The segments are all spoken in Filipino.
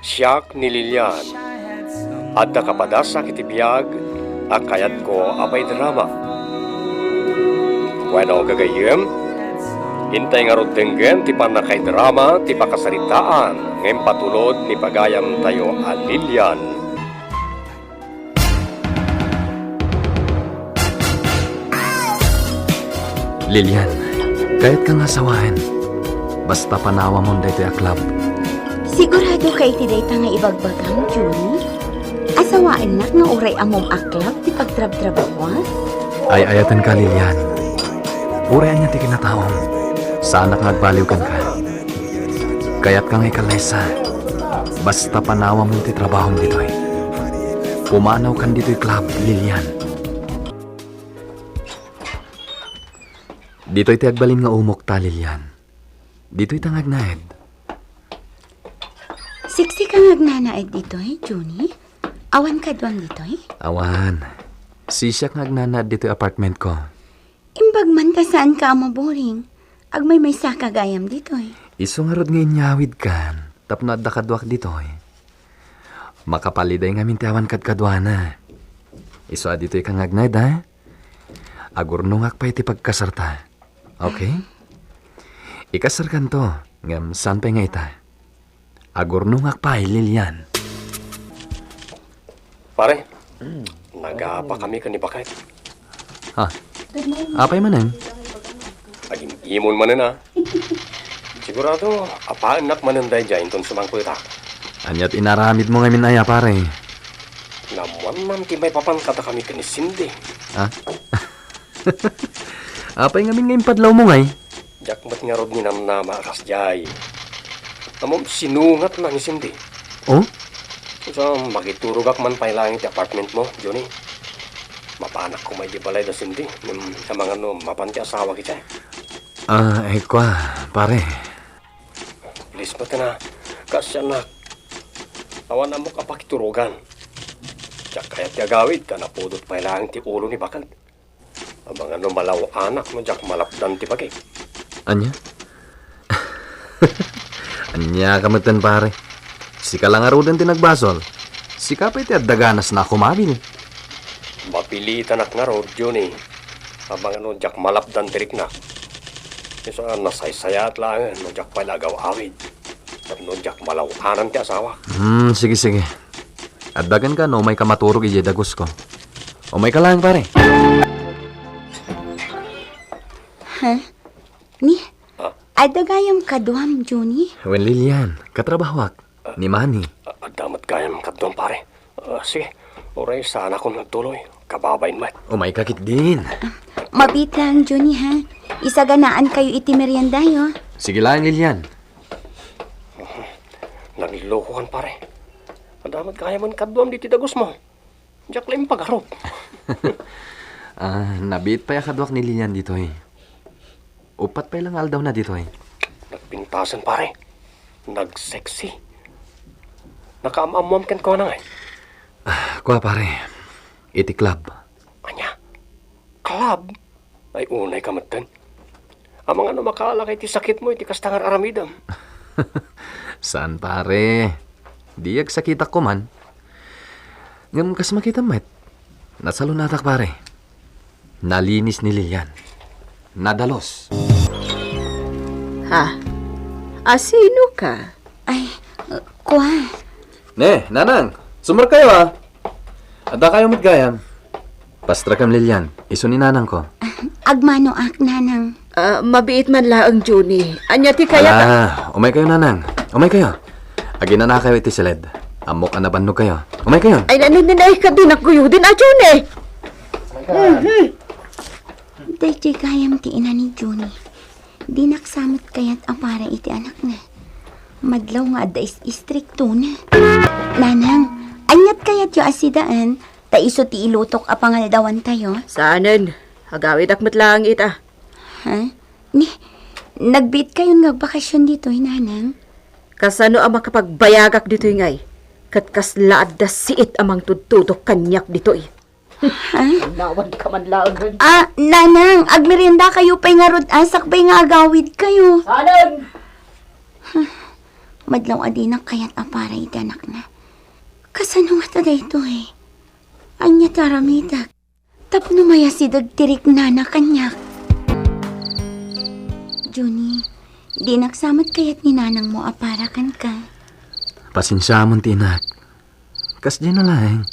Siyak ni Lilian. At nakapadasa kiti biyag, akayat ko apay drama. Bueno, gagayem, hintay nga rod denggen ti panakay drama, ti pakasaritaan, ngem patulod ni pagayam tayo a Lilian. Lilian, kahit kang asawahan, basta panawa mo dito a club. Sigurado kay ti dayta nga ibagbagang, Junie? Asawaan nak nga uray amom aklab ti pagtrab-trabawan? Ay ayatan ka, Lilian. Urayan niya ti kinataong. Sana kang agbaliw kan ka. Kaya't kang ikalesa. Basta panawa mo ti trabaho dito eh. Pumanaw kan dito'y club, Lilian. Dito'y ti agbalin nga umok ta, Lilian. Dito'y tangagnaed. Siksi kang agnanaed dito Junie? Awan ka doang dito Awan. Sisyak nga agnanad dito'y apartment ko. Imbag man ka saan ka maboring. Agmay may sakagayam dito Iso nga rod nga inyawid kan. Tapno adda kadwak dito'y. Makapaliday nga mintiawan kad kadwana. Iso dito'y kang agnanaed ha? Agurnungak pa iti pagkasarta. Okay? Ikasar kan to. Ngam saan pa nga ita? Agurnungak pa Lilian. Pare, nagapa kami kanibakay. Ha? Apay manen? Aging imon manen ha. Sigurado, apaanak mananday dyan itong sumangkuita. Anyat inaramid mo ngamin aya pare. Namuan man timay papangkata kami kanisindi. Ha? Apay ngamin ngayon padlaw mo ngay? Jakmat nga rod ni namnama akas jay. Namom sinungat na ni Cindy. Oh? So, makiturugak man pailangan ti apartment mo, Johnny. Mapanak ko may di balay da Cindy. Sa mga mapanti asawa kita. Kwa, pare. Please ba na, kasi anak. Awan na mo kapakiturugan. Diyak kaya ti agawid ka napudot pailangan ti ulo ni Bakal. Ang mga malaw anak mo, diyak malapdan ti bagay. Anya? Anya kamatan pare. Sika lang arudan tinagbasol. Sika pa iti adaganas na kumabil. Mapilitan ak nga rod, Johnny. Ang diyak malapdan tirik na. Isa nasaysayat lang, no diyak palagaw awid. At no diyak malawanan ti asawa. Sige. Adagan ka no may kamaturog ije dagos ko. O may ka lang pare. Ha? Ni? Adagayam kaduam, Junie? Wen Lilian, katrabahwak. Ni Manny. Damat kayam katong pare. Sige, oray sana kung nagtuloy. Kababain mat. O may kakit din. Mabit lang, Junie, ha? Isaganaan kayo iti merienda, Sige lang, Lilian. Nagiloko kan pare. Damat kaya man kaduam diti dagos mo. Diyak lang pagharap. Nabit pa yakadwak ni Lilian dito eh. Upat pa ilang aldaw na dito eh. Nagpintasan pare. Nagseksi. Nakaamamam kan ko na Kwa pare. Iti club. Anya? Club? Ay unay kamatan. Ang mga makala kay ti sakit mo iti kastangar aramidam. Saan pare? Diyag sakita ko man. Ngam kas makita met. Nasalunatak pare. Nalinis ni Lilian. Nadalos. Ha? Sino ka? Ay, kwa. Ne, nanang. Sumar kayo ah. Ada kayo matgayam. Pastra kam Lilian. Iso ni nanang ko. Agmano ak nanang. Mabiit man laang, Junie. Anya ti kaya ka? Umay kayo nanang. Umay kayo. Agina na kayo iti silid. Amok na bannog kayo. Umay kayo. Ay, naninay ka din ako din, Junie. Dahil kayam ti ina ni Junie. Di naksamot kaya't apara iti anak na. Madlaw nga da istrikto na. Nanang, anyat kaya't yung asidaan, ta iso ti ilutok apangaldawan tayo. Saanan? Hagawid akmat lang ita. Ha? Nagbit kayo nga bakasyon dito, nanang? Kasano ang makapagbayagak dito ngay? Katkaslaad da siit amang tudtudok kanyak dito Ha? Nawan ka man lang. Nanang, agmerienda kayo pa'y nga rod asak pa'y nga agawid kayo. Saanan? Madlaw adinak kayat apara iti anak na. Kasano nga tada ito eh. Anya taramidak. Tapno maya si dagtirik na na kanyak. Johnny, di nagsamat kayat ni nanang mo aparakan ka. Pasensya mo, tinak. Kas di na lang.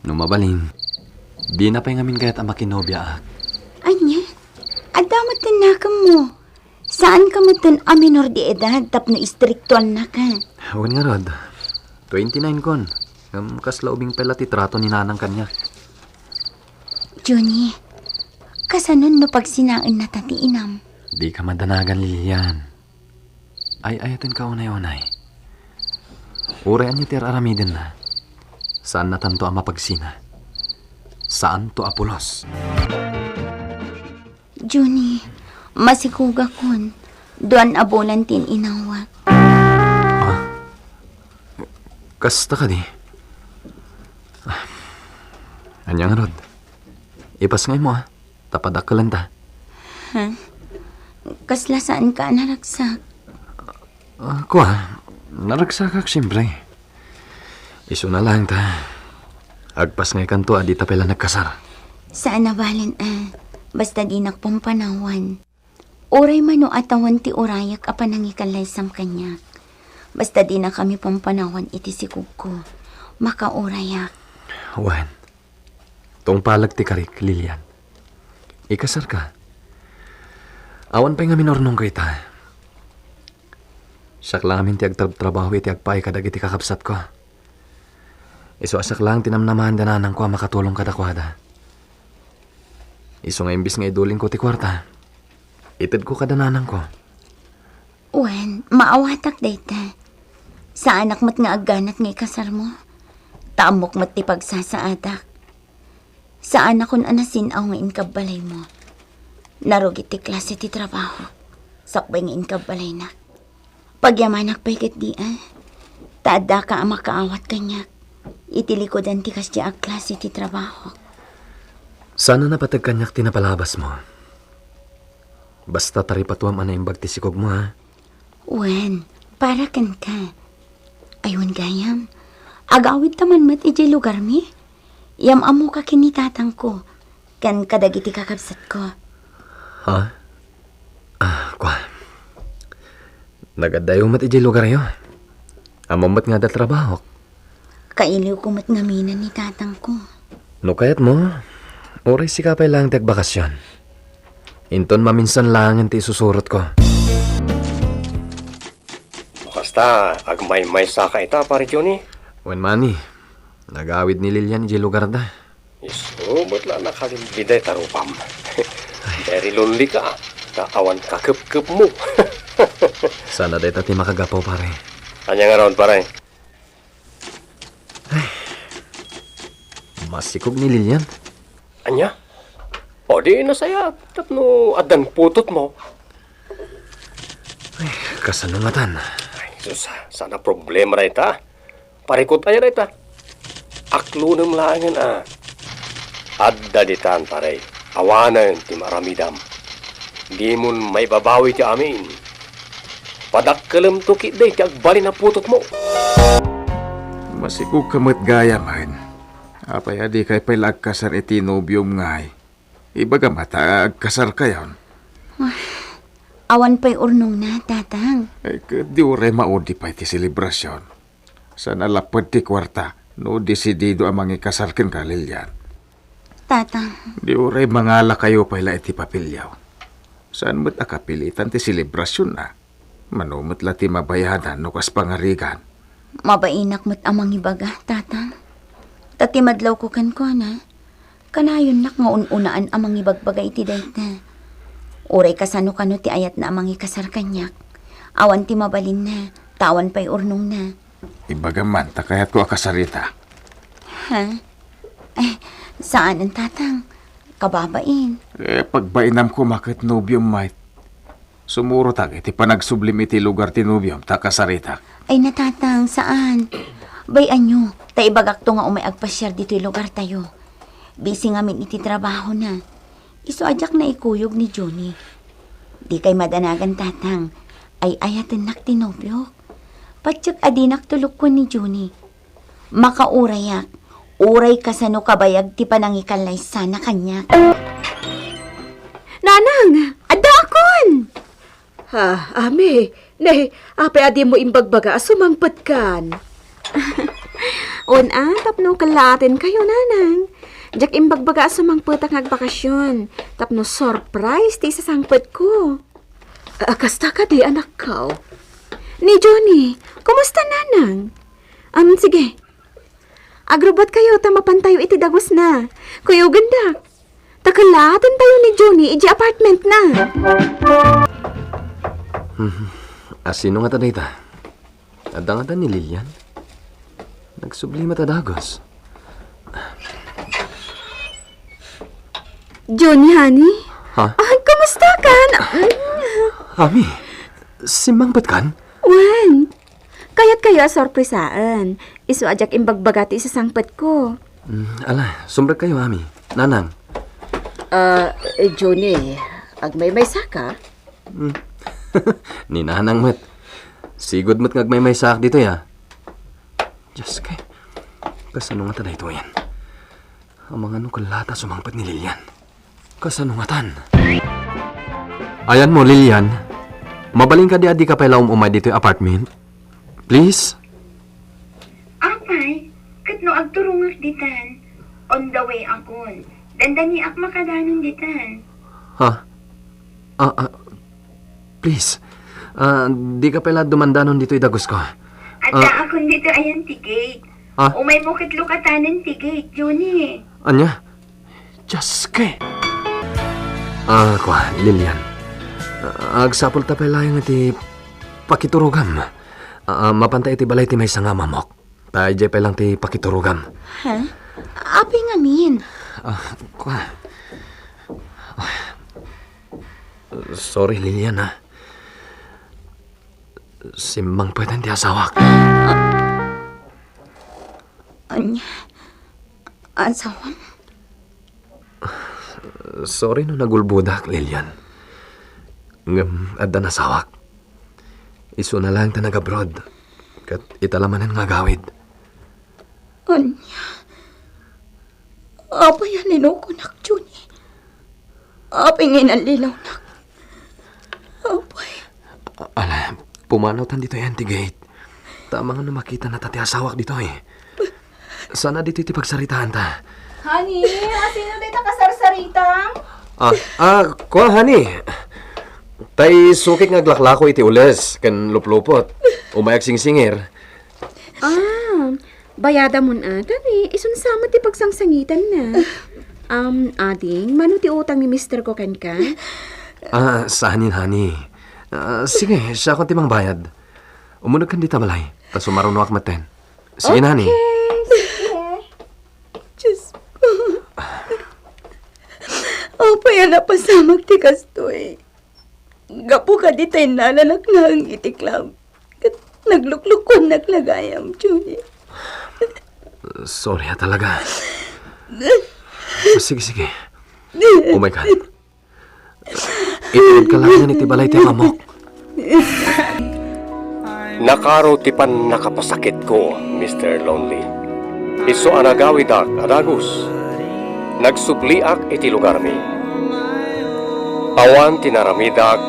Numabalin. Di na pa ngamin kaya't ang makinobya ak. Anya, adamat tinakam mo. Saan ka mo dun a minor di edad tapno istriktual na ka? Huwag nga rod. 29 kon. Kas laubing pala titrato ni nanang kanya. Johnny, kasanon no pag sinain na tatiinam? Di ka madanagan, Lilian. Ay ayatin ka unay-unay. Urayan niyo tiyar aramidin na. Saan na tanto ang mapagsina? Saan to apulos? Johnny, masikuga kon. Doan abolan tin inawat. Kasta ka di. Anyang rod. Ipas ngay mo tapadak ka lang ta. Ha? Kasla saan ka naragsak? Ako naragsak ak siyempre. Iso na lang ta. Agpas ngay kanto di ta pala nagkasar. Saan nabalin basta di nakpampanawan. Oray mano atawan ti orayak apan nangikalay sam kanya. Basta di na kami pampanawan iti sikug ko. Makaurayak. Wan. Tong palag ti karik, Lilian. Ikasar ka. Awan pa nga minornong kita. Siyak lang amin ti agtrabaho iti agpay kadag iti kakapsat ko. Iso asak lang tinamnamahan dananang ko makatulong kadakwada. Iso nga imbis nga idulin ko ti kwarta. Itid ko kadananang ko. Wen, maawatak dayta. Sa anak mat nga agganat nga ikasar mo. Taamok mat ti pagsasaadak. Sa anak kon anasin aw nga inkabalay mo. Narugit ti klase ti trabaho. Sakbay nga inkabalay na. Pagyamanak pa ikat di Taada ka ang makaawat kanyak. Itilikodan ti kasya ang klase ti trabaho. Sana napatag kanyak tinapalabas mo. Basta taripatuam anaimbag ti sikog mo Wen, para kan ka. Ayun gayam. Agawid taman mat iti lugar mi. Yam amo ka kinitatang ko. Kan kadagiti kakabsat ko. Ha? Kwa. Nagadayo mat iti lugar yo. Amamat nga da trabaho. Kailiw ko mat ngaminan ni tatang ko. No kayat mo, oray sikapay lang tagbakasyon. Inton maminsan lang ang ti susurot ko. Basta, agmay-may saka ita, pare Johnny. Wen mani, nagawid ni Lilian iti lugar da. Iso, ba't lang nakalimbiday tarupam? Very lonely ka. Kaawan kakip-kip mo. Sana day tati makagapaw pare. Anya nga raon, pare? Masikog ni Lilian. Anya? O di nasaya. Tapno adan putot mo. Kasanungatan. Ay, sus, sana problema na ita. Parikot aja na ita. Aklo ng langan Adda ditan pare. Awanan ti maramidam. Di mo may babawi ti amin. Padakkalam to kiday ti agbali na putot mo. Masikog kamot gaya man. Apay adi kay pailag kasar iti nobyom ngay. Ibaga mata agkasar kayon. Awan pa'y urnong na, tatang. Ay di ure maudi pa iti selebrasyon. Sana lapad ti kwarta no desidido amang ikasarkin ka Lilian. Tatang, Di ure mangala kayo paila iti papilyaw. Saan mo't akapilitan ti selebrasyon na? Manumot la ti mabayadan no kas pangarigan. mabainak mo't amang ibaga, tatang. Tatimadlaw ko kan ko na. Kanayon nak nga ununaan amang ibagbagay ti dayta. Uray kasano kano ti ayat na amang ikasar kanyak. Awan ti mabalin na, tawan pa'y urnong na. Ibaga man takayat ko akasarita. Ha? Saan ang tatang? Kababain. Pagbainam ko makit nobyom might. Sumuro tak iti panagsublim iti lugar ti nobyom takasarita. Ay natatang, saan? Bayan nyo, taibagak to nga umay agpasyar dito'y lugar tayo. Busy ngamin iti trabaho na. Iso ajak na ikuyog ni Johnny. Di kay madanagan tatang. ay ayatin nak tinobyo. Patsak adinak tulok ko ni Juni. Makaurayak, uray kasano kabayag ti panangikalay sana kanya. Nanang, ada akon! Ha, ame, apay adi mo imbagbaga sumangpet kan. Tapno kalatin kayo, nanang. Jak imbagbaga sumangpet ang agbakasyon. Tapno surprise ti sasangpet ko. Kasta ka di anak ko. Ni Johnny, kumusta nanang? Sige. Agrobot kayo, tamapan tayo iti dagos na. Kuya ganda. Takalatin tayo ni Johnny, iji apartment na. Sino nga taday ta? Adang ni Lilian? Nagsublima ta dagos. Johnny, honey? Ha? Kumusta ka? Ami, simangpat kan? Wan, kaya't kaya sorpresaan. Isu ajak imbagbagati sa sangpet ko. Sumbrag kayo, Ami. Nanang. Johnny, agmay-may saka? Ni nanang met. Sigod met ngagmay-may sak dito ya. Diyos kay. Kasano nga taday ito yan? Ang mga nukulata sumangpat ni Lilian. Kasano nga tan? Ayan mo, Lilian. Mabaling ka di adi ka pala umay dito yung apartment. Please? Apay, katno agturungak ditan. On the way akon. Dandani ak makadanon ditan. Ha? Please. Di ka pala dumandanon dito idagos ko. At akon dito ayan tigate. Umay mo kitlukatanan tigate, Johnny. Anya? Jaske. Kwa, Lilian. Agsapol ta pala yung iti pakiturugam. Mapantay iti balay ti may sanga mamok. Tayo jay pelang ti pakiturugam. Ha? Api nga min. Kwa. Sorry, Lilian, ha. Simbang pwede ti asawak. Anya? Asawam? Sorry no nagulbudak, Lilian. Ngam, adda nasawak. Isu na lang ta nag-abroad. Kat italamanan nga gawid. Anya? Apa yan linukunak, Johnny? Apa nga nalilaw nak? Apay. Ala, pumanaw tan dito yan, tigate. Tama nga na makita na tati asawak dito eh. Sana dito iti pagsaritaan ta. Honey, sino dito kasarsaritang? Kuha, honey. Tay sukik nga glaklako iti ules, kan luplupot. Umayag singsingir. Bayada mo na, tani. Isun sama ti pagsangsangitan na. Ading, mano ti utang ni Mr. ko kan ka? Sahanin, honey. Sige, siya akong timang bayad. Umunag kan dita malay. Tas umaruno ak maten. Sige, okay. Honey. Diyos ko. Apa yan napasamag ti kastoy. Gapo ka di tayo nalanak na ang itiklab. Nagluklukon naglagayam, Judy. Sorry talaga. Sige. Oh my God. Ituod ka lang yan itibalay ti amok. Nakaro tipan nakapasakit ko, Mr. Lonely. Iso anagawid ak adagus. Nagsubliak iti lugar mi. Awan tinaramidak,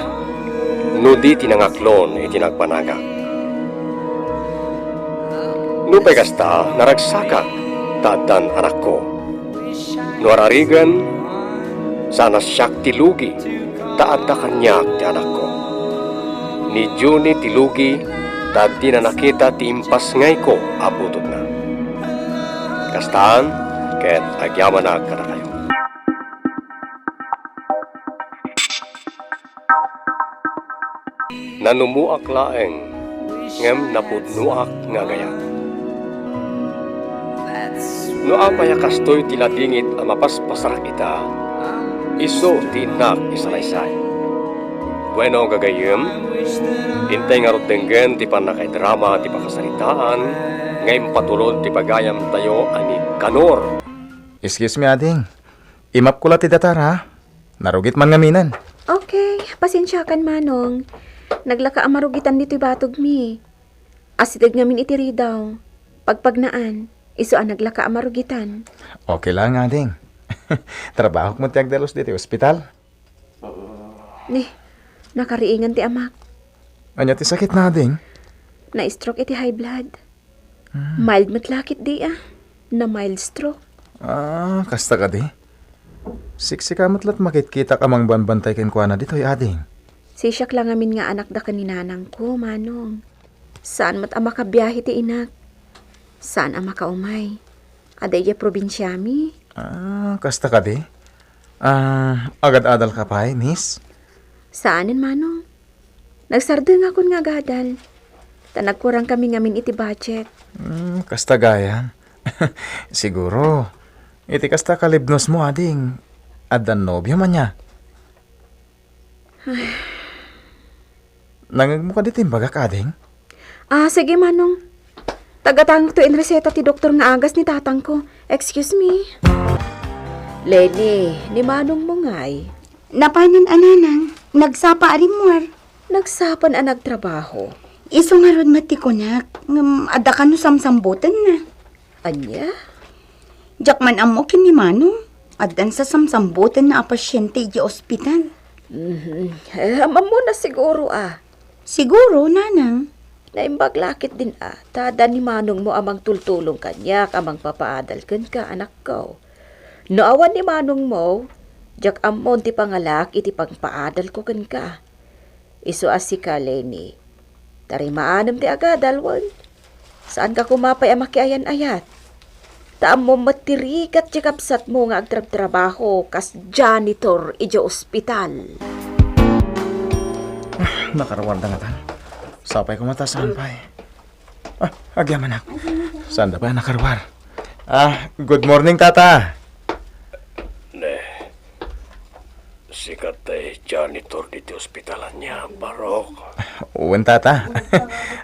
nudi tinangaklon iti nagpanagak. Nupay kasta naragsakak, tadan anak ko. Nuararigan, sana siyak tilugi, taadda kanyak ti anak ko. Ni Juni tilugi, tadi na nakita ti impas ngay ko, abutot na. Kastaan, ket agyaman na ka na kayo. Nanumuak laeng, ngem napudnuak nga gayat. No apaya kastoy tiladingit ang mapaspasarak ita, iso tinak isalaysay. Bueno gagayem, intay nga rotenggen ti panakay drama ti pakasalitaan, ngayon patulod ti pagayam tayo ani kanor. Excuse me, ading. Imap ko lang ti datar, ha? Narugit man ngaminan. Okay, pasensya kan manong. Naglaka ang marugitan dito'y batog mi. Asidag ngamin itiri daw. Pagpagnaan, iso ang naglaka ang marugitan. Okay lang, ading. Trabaho mo tiyag dalos dito, ospital. Ni, nakariingan ti amak. Anya ti sakit na, ading? Na-stroke iti high blood. Mild matlakit di ah. Na mild stroke. Kasta ka di. Siksika matlat makikita ka mang banbantay ken kuana dito, ading. Sisyak lang amin nga anak da kaninanang ko, manong. Saan mat ama kabiyahe ti inak? Saan ama kaumay? Aday ya probinsya mi? Kasta ka di. Agad-adal ka pa, miss? Saanin, manong? Nagsardeng ako nga gadal. Tanagkurang kami ngamin iti budget. Kasta gayan. Siguro. Iti kasta kalibnos mo, ading. Adan nobyo man niya. Nangag mo ka dito yung bagak, ading? Sige, manong. Tagatang to in reseta ti doktor nga agas ni tatang ko. Excuse me. Lenny, ni manong mo nga'y. Napanan ananang, nagsapa arimwar. Nagsapan ang nagtrabaho. Iso nga ron matikunak, ada ka no samsambutan na. Anya? Jak man amo kin ni Manong, adan sa samsambutan na a pasyente di ospital. Mo na siguro Siguro, nanang. Naimbaglakit din Tada ni manong mo amang tultulong kanya, amang papaadal ka, anak ko. Noawan ni manong mo, jak amon ti pangalak iti pagpaadal ko ka. Iso si ka, Lenny. Tari maanam ti agadalwan. Saan ka kumapay ang makiayan-ayat? Taam mo matirikat ti kapsat mo nga agtrab-trabaho kas janitor ijo ospital. Nakarawar na nga tan. Sapay ko mata saan pa agyaman ako. Saan da ba nakarawar? Good morning, tata. Sikat ay janitor dito ospitalan niya, Barok. Uwan, tata.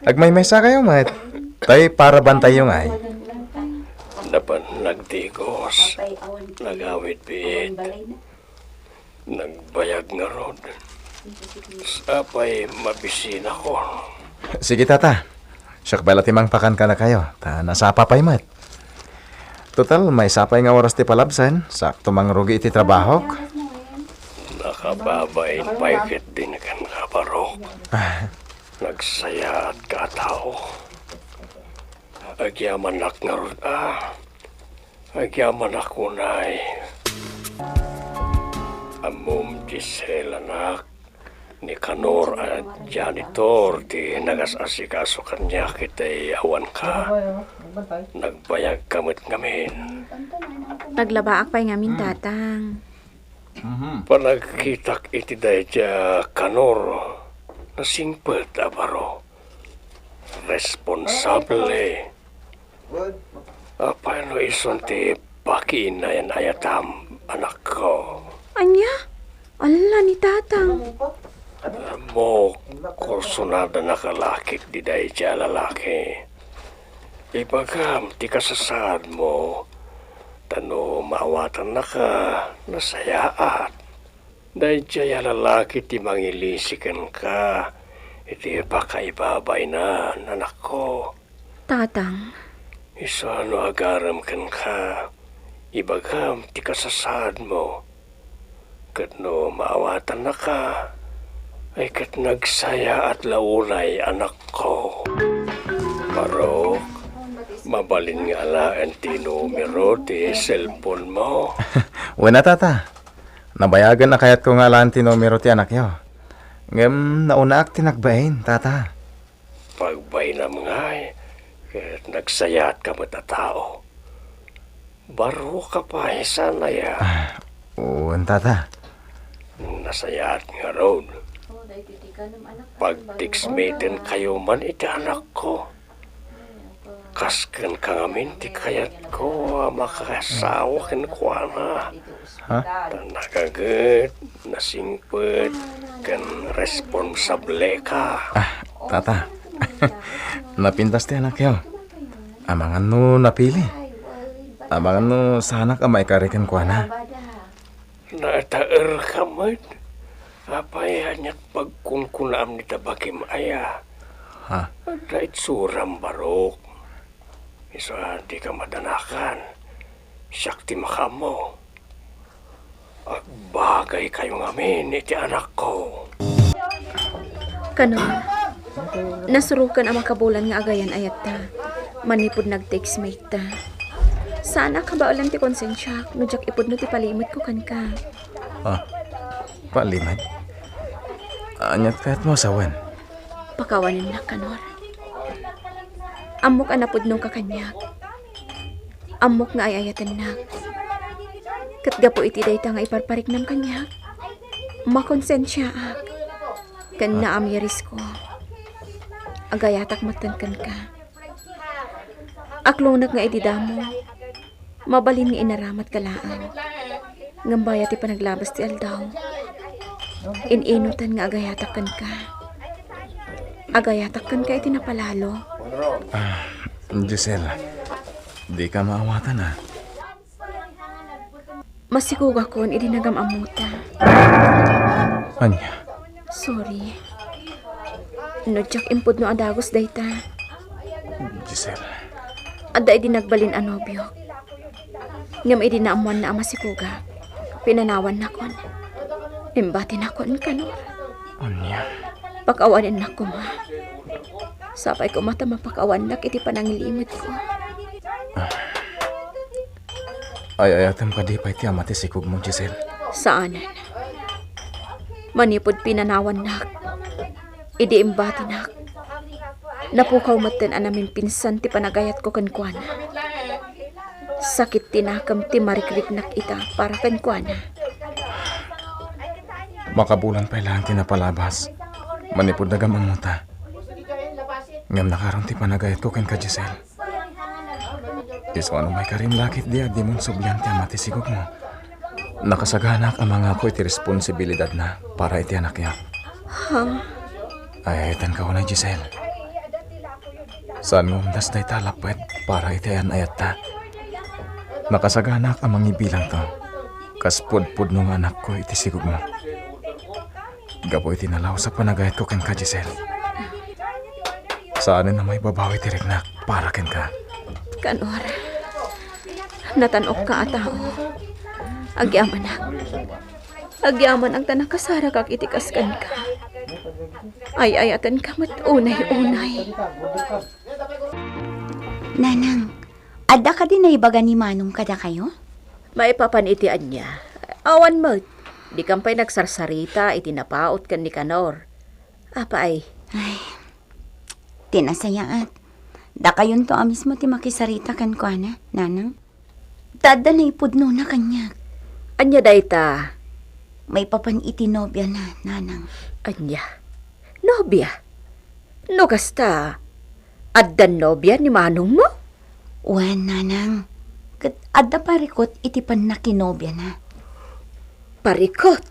Agmay-may sa kayo, mat. Tay para bantay yung ay. Napan nagdigos, nagawid biit, nagbayag nga rod. Sapay mabisin ako. Sige, tata. Siyak bala timang pakan ka na kayo. Nasapa pa'y mat. Total, may sapay nga oras ti palabsan. Sakto mang rugi iti trabaho. Nakababain paikit din kan nga, Barok. Nagsaya at katao. Agyaman ak nga rod, Agyaman ako na'y. Amom Giselle anak ni Kanor at janitor ti nagasasikaso kanya kita'y awan ka. Nagbayag kamot ngamin. Naglabaak pa'y ngamin tatang. Panagkitak iti day ja Kanor na singpet abaro. Responsable. Paano ison ti pakiinayan ayatam anak ko? Anya? Ala ni tatang. Mo kursunada nakalakit di day ja lalaki. Ibagam ti kasasad mo. Tano maawatan na ka, nasayaat. Dahil siya lalaki ti mangilisikan ka, iti pakaibabay na, anak ko. Tatang. Iso ano agaram kan ka, ibagam ti kasasad mo. Kat no maawatan na ka, ay kat nagsaya at laulay, anak ko. Barok. Mabalin nga laan ti numero ti cellphone mo. Wala, tata. Nabayagan na kayat ko nga laan ti numero ti anak yo. Ngem nauna ak tinagbain, tata. Pagbay na mga kahit nagsayat ka matatao. Baro ka pa, sana ya. Uwan, tata. Nasayat nga road. Pag-tiksmaten kayo man iti anak ko. Kaskan ka ngamin, ti kayat ko, makasawa kin kwa na. Nakagat, nasingpet, kan responsable ka. Tata. Napintas ti anak yo. Amangan no napili. Amangan no sana ka maikarikan kwa na. Nataer ka man. Apayan niya't pagkunkunam ni tabakim aya. Ha? Dahit suram barok. Isa di ka madanakan. Syakti makamo. At bagay kayo ngamin iti anak ko. Kanon, nasurukan ang makabulan nga agayan ayat ta. Manipod nag-text mate ta. Sana ka ba ulang ti konsensya, no jak ipod no ti palimot ko kan ka. Ah, palimad. Anyat kahit mo asawan. Pakawanin na kanor. Amok anapod nung kakanyak. Amok nga ayayatan na. Katga po iti dayta nga iparparik ng kanyak. Makonsensya ak. Kan na amyaris ko. Agayatak matankan ka. Aklonag nga ididamo. Mabalin nga inaramat kalaan. Ngambaya ti panaglabas ti aldaw. Ininutan nga agayatakan ka. Agayatakan ka iti napalalo. Giselle, di ka maawatan ha. Masikuga kon idinagam amuta. Anya? Sorry. No jak impod no adagos dayta. Giselle, Adda idinagbalin anobyo. Ngam idinaamuan na ama sikuga. Pinanawan na kon. Imbati na kon kanor. anya? Pakawanin na ko ma. Sapay ko mata mapakawan na iti panangilimit ko. Ay ayatam ka di pa iti amati sikog mo, Giselle. Saanan? Manipod pinanawan nak. Idi imbati nak. Napukaw maten anamin pinsan ti panagayat ko kankwana. Sakit tinakam ti marikrik nak ita para kankwana. Makabulan pa ilang tinapalabas. Manipod na gamamuta. Ngam nakaroon ti panagayat ko ken ka, Giselle. Iso ano may karim lakit di mong subyan ti amati sigog mo. Nakasaganak ang mga ko iti responsibilidad na para iti anak niya. Ha? Ayayitan ka ko na, Giselle. Saan mo umdas na italapwet para iti ayan ayat ta. Nakasaganak ang mga ibilang to. Kaspud-pud nung anak ko iti sigog mo. Gapo iti nalaw sa panagayat ko ken ka, Giselle. Saan na may babawi ti regnak para ken ka. Kanor. Natanok ka atao. Agyaman nak. Agyaman ang tanang kasara kag itikaskan ka. Ay-ayatan ka mat unay-unay. Nanang, adda ka din na ibaga ni Manong kada kayo? Maipapanitian niya. Awan mo. Di kampay nagsarsarita, itinapaot kan ni Kanor. Apa ay? Tinasayaat. Da kayon to mismo ti makisarita kan ko ana, nanang. Tada na ipudno na kanya. Anya dayta? May papan itinobya na, nanang. Anya? Nobya? No kasta? Addan nobya ni Manong mo? Wan, nanang. Kat adda parikot iti pan nakinobya na. Parikot?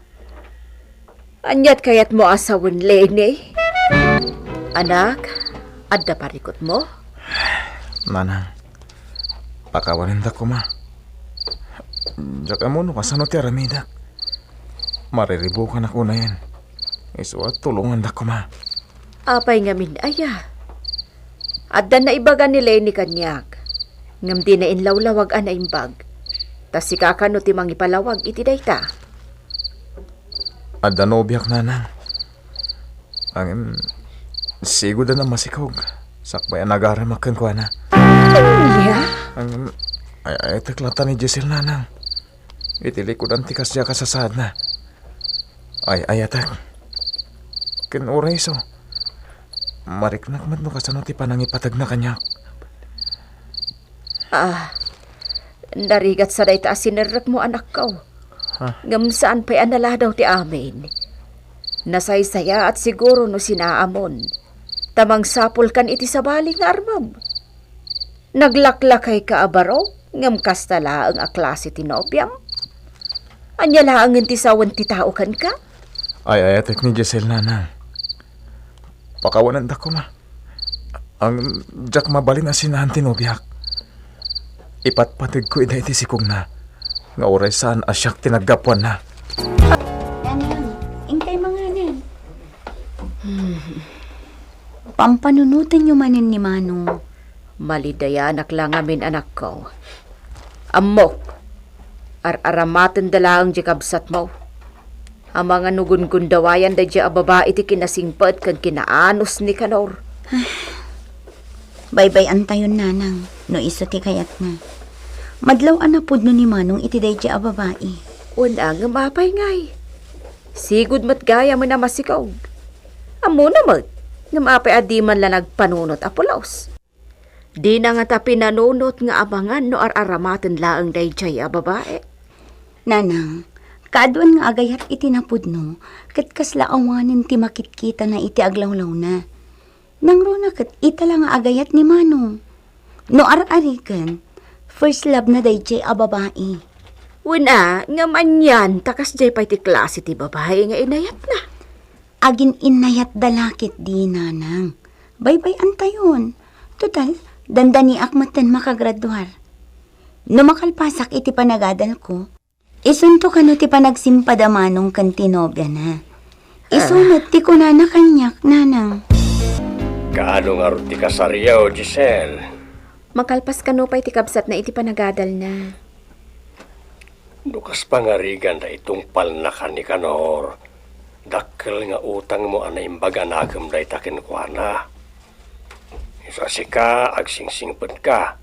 Anyat kayat mo asawon lene? Anak, adda parikot mo? Nanang, pakawanin da ko ma. Diyak mo no kasano ti aramida. Mariribukan ako na yan. Iso at tulungan da ko ma. Apay ngamin aya. Addan na ibaga ni Lenny kanyak. Ngam di na inlawlawag ana imbag. Tas si kakano ti mangipalawag iti dayta. Adda nobyak, nanang. Ang sigod na masikog. Sakbay nagaramakan ko na. Anya? Ang ay taklata ni Giselle, nanang. Itilikudan ti kasya kasasad na. Ay atak. Ken oray so. Mariknak mat no kasano ti panangipatag na kanyak. Narigat sa dayta sinerrak mo anak ko. Ngam saan pa'y anala daw ti amin. Nasaysaya at siguro no sinaamon. Tamang sapul kan iti sabaling nga armam. Naglaklakay ka abaro, ngam kastala ang aklase ti nobiyam. Anya laang ti sawan ti tao kan ka? Ay atak ni Giselle, nanang. Pakawanan da ko ma. Ang jak mabalin asinahan tinobyak. Ipatpatig ko ida iti sikong na. Nga oray saan asyak tinaggapuan na. Nanang, ingkay mga pampanunutan nyo manin ni Manong. Malidaya anak lang amin anak ko. Amok, ar-aramatan dalaang di kabsat mo. Ang mga nugun-gun dawayan da di babae ti kinasingpad kan kinaanos ni Kanor. Bye-bye antayon nanang, no iso ti kayat na. Madlaw anapod no ni Manong iti day di babae. Una nga mapay ngay. Sigud mat gaya mo na masikaw. Amo na mat, nga mapay adi man lang nagpanunot apulaos. Di na nga ta pinanunot nga abangan no ar-aramatan laang day di babae. Nanang, kaadwan nga agayat iti napudno, kat kasla awanin ti makitkita na iti aglawlaw na. Nang runa kat ita lang nga agayat ni Manong. No ar-arikan, first love na day jay a babae. Una, nga man yan, takas jay pa iti klase ti babae nga inayat na. Agin inayat dalakit di nanang. Bye-bye antayon. Total, dandani akmatan makagraduar. No makalpasak iti panagadal ko, isunto ka no ti panagsimpada Manong kan tinobya na. Isunod ti kunana kanyak, nanang. Kaano nga rin ti kasaryaw, Giselle? Makalpas ka no pa iti kabsat na iti panagadal na. Dukas pangarigan na itong palnakan ni Kanor. Dakkel nga utang mo ana imbaga nagam da itakin ko ana. Isa si ka, agsingsingpad ka,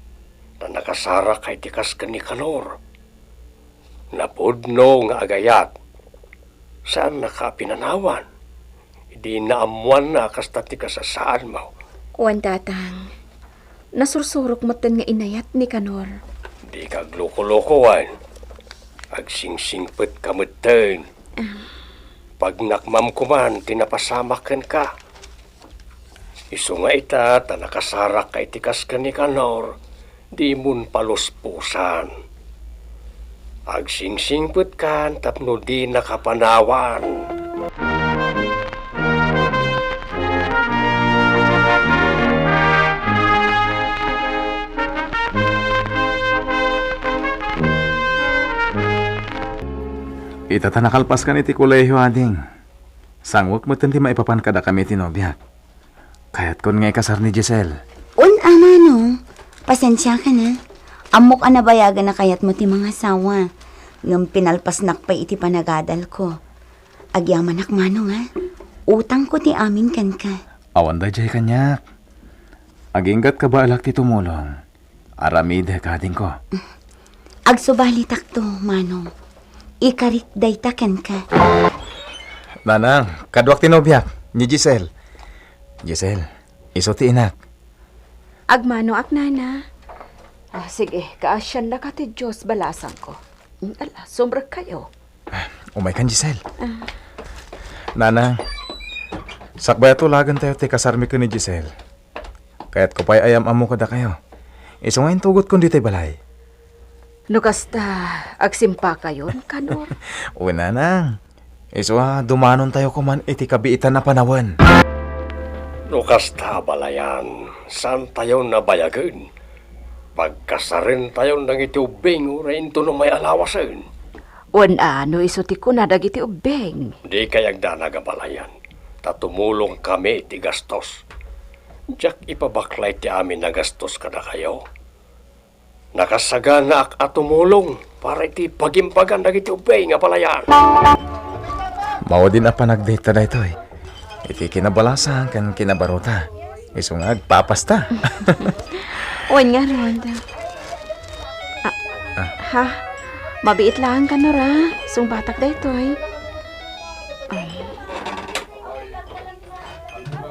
na nakasara kay tikas ka ni Kanor. Napudno nga agayat. Saan nakapinanawan? Hindi naamuan na kasta ti kasasaan mo. Wan tatang, nasursurok matan nga inayat ni Kanor. Di ka gloko-lokoan. Agsingsingpad ka matan. Pag nakmam kuman, tinapasamakan ka. Iso nga ita, ta nakasara kay tikas ka ni Kanor, di mun paluspusan. Agsingsingpad ka, tapno di nakapanawan. Ita nakalpas ka ni ti kuleyo ading. Sangwak mo ti maipapan kada kami tinobyak. Kaya't kon ngay kasar ni Giselle. Manong, pasensya ka na. Amok anabayagan na kayat mo ti mga sawa. Ngam pinalpas nakpay iti panagadal ko. Agyaman nak Manong ha. Utang ko ti amin kan ka. Awan da jay kanyak. Aginggat ka ba alak ti tumulong? Aramide ka ading ko. Agsubalitak to, Manong. Ikarit daytaken ka. Nanang, kadwak tinobyak ni Giselle. Giselle, iso ti inak. Agmano ak nana. Sige, kaasyan na ka ti Diyos balasan ko. Ala, sombra kayo. Umay kan Giselle. Nanang, sakbay tulagan tayo ti kasarmi ko ni Giselle. Kaya't ko pa'y ayam amo kada kayo. Iso ngayon tugot kundi tayo balay. No kasta, agsimpa kayo, Kanor. Uy, nanang. Iso dumanon tayo kuman iti kabiitan na panawan. Lukas ta balayan, saan tayo nabayagan? Pagkasarin tayo ng itubing, urayin to no may alawasan. Wan ano, iso ti ko na dagiti ubeng. Di kayag da nagabalayan, tatumulong kami ti gastos. Diyak ipabaklay ti amin na gastos kada kayo. Nakasagana at tumulong para iti pagimbagan dagiti ubay nga palayan. Mao din na panagdata na ito eh. Iti kinabalasan kan kinabaruta. Isungag papasta. Wan nga, Ronda. Ha? Mabiit lang ka, Nora. Sungbatak da ito eh.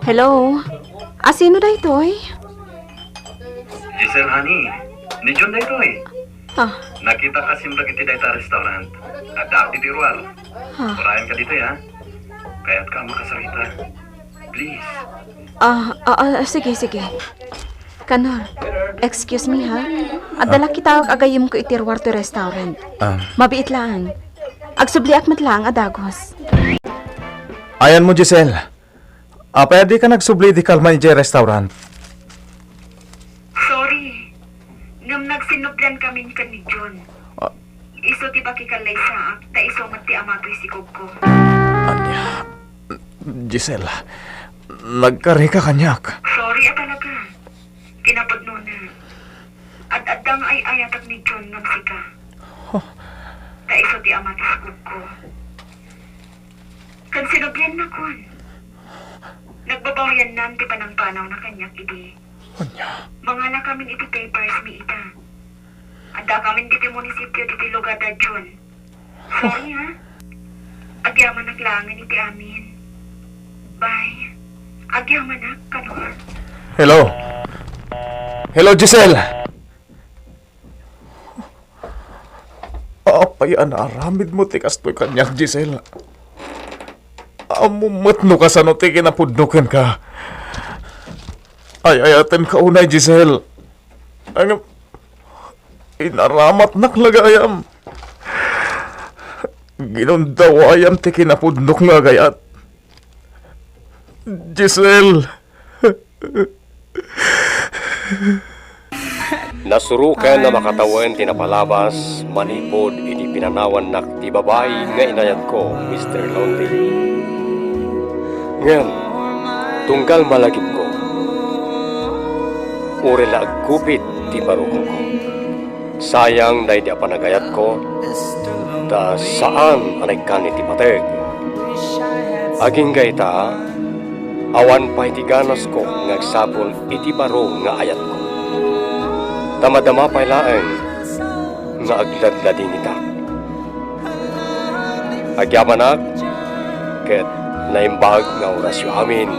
Hello? Sino da ito eh? Giselle, honey. Ni John da ito eh. Nakita ka simba kiti da ito restaurant. At dati di ruwal. Murayan ka dito ya. Kaya't ka makasarita. Please. Sige. Kanor, excuse me ha. Adala kita agayim ko itirwar to restaurant. Mabiit lang. Agsubliak mat lang adagos. Ayan mo, Giselle. Pwede ka nagsubli di kalman di restaurant. Sorry. Ngam nagsinuplan kami ni John. Iso ti pakikalay sa ta iso mat ti amatoy si Kog ko. Anya, Giselle, nagkari ka kanyak. Sorry talaga. Kinapod no na. At adang ay ayatak ni John ng sika. Kaiso ti ama ti sukod ko. Kan sinubyan na kon. Nagbabawayan nam ti panang-panaw na kanyak idi. Kanya. Mangala kami iti papers mi ita. Adda kami iti munisipyo iti lugar da John. Sorry ha. Agyaman naglangin iti amin. Bye. Agyaman na kanor. Hello? Hello, Giselle! Apay aramid mo ti kastoy kanyak, Giselle. Amumat no ka sa no ti kinapudnukan ka. Ay ayaten ka unay, Giselle. Ang inaramat naklagayam. Ginundawayam ti kinapudnok nga gayat. Giselle! Nasurukan na makatawan tinapalabas, manipod iti pinanawan nak ti babae nga inayat ko, Mr. Lonely. Ngayon, tunggal malagip ko. Uri la agkupit ti barukong ko. Sayang na hindi panagayat ko, ta saan anay kan iti pateg. Aging gayta, awan pa iti ganas ko ngagsapol iti baro nga ayat ko. Tamadama pa'y laeng nga agladlading ita. Agyaman ket naimbag nga orasyo amin